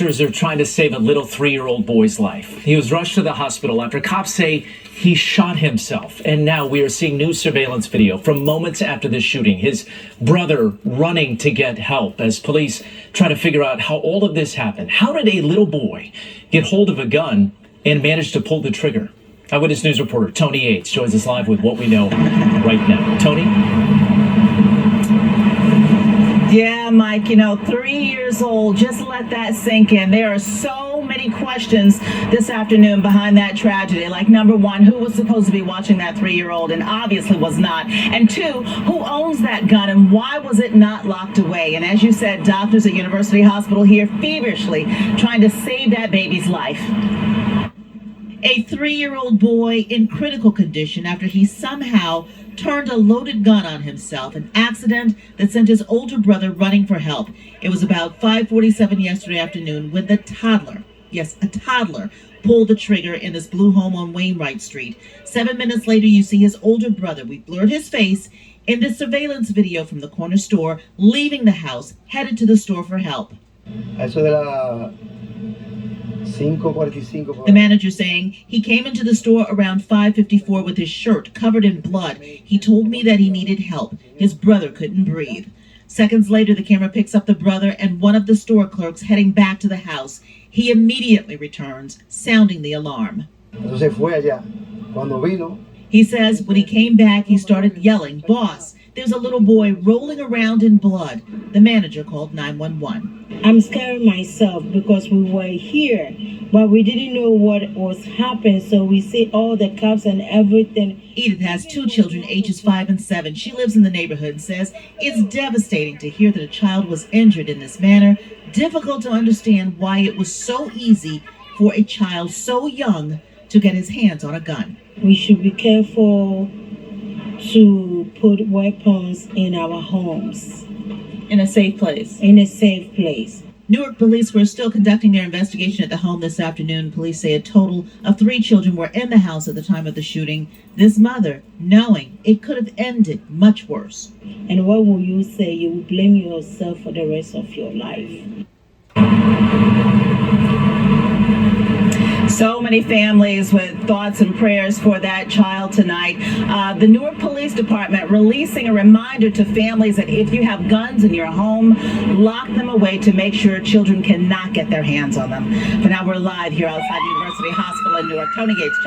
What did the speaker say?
Doctors are trying to save a little 3-year-old boy's life. He was rushed to the hospital after cops say he shot himself. And now we are seeing new surveillance video from moments after the shooting. His brother running to get help as police try to figure out how all of this happened. How did a little boy get hold of a gun and manage to pull the trigger? Eyewitness News reporter Tony Yates joins us live with what we know right now. Tony? Yeah, Mike, 3 years old, just let that sink in. There are so many questions this afternoon behind that tragedy. Like, number one, who was supposed to be watching that 3-year-old and obviously was not? And two, who owns that gun and why was it not locked away? And as you said, doctors at University Hospital here feverishly trying to save that baby's life. A 3-year-old boy in critical condition after he somehow turned a loaded gun on himself, an accident that sent his older brother running for help. It was about 5:47 yesterday afternoon when the toddler, yes, a toddler, pulled the trigger in this blue home on Wainwright Street. 7 minutes later, you see his older brother. We blurred his face in the surveillance video from the corner store, leaving the house, headed to the store for help. The manager saying he came into the store around 5:54 with his shirt covered in blood. He told me that he needed help. His brother couldn't breathe. Seconds later, the camera picks up the brother and one of the store clerks heading back to the house. He immediately returns, sounding the alarm. He says when he came back, he started yelling, "Boss, there's a little boy rolling around in blood." The manager called 911. I'm scared myself because we were here, but we didn't know what was happening, so we see all the cops and everything. Edith has 2 children, ages 5 and 7. She lives in the neighborhood and says it's devastating to hear that a child was injured in this manner. Difficult to understand why it was so easy for a child so young to get his hands on a gun. We should be careful to put weapons in our homes. In a safe place. In a safe place. Newark police were still conducting their investigation at the home this afternoon. Police say a total of 3 children were in the house at the time of the shooting. This mother, knowing it could have ended much worse. And what will you say? You will blame yourself for the rest of your life. So many families with thoughts and prayers for that child tonight. The Newark Police Department releasing a reminder to families that if you have guns in your home, lock them away to make sure children cannot get their hands on them. For now, we're live here outside University Hospital in Newark. Tony Yates.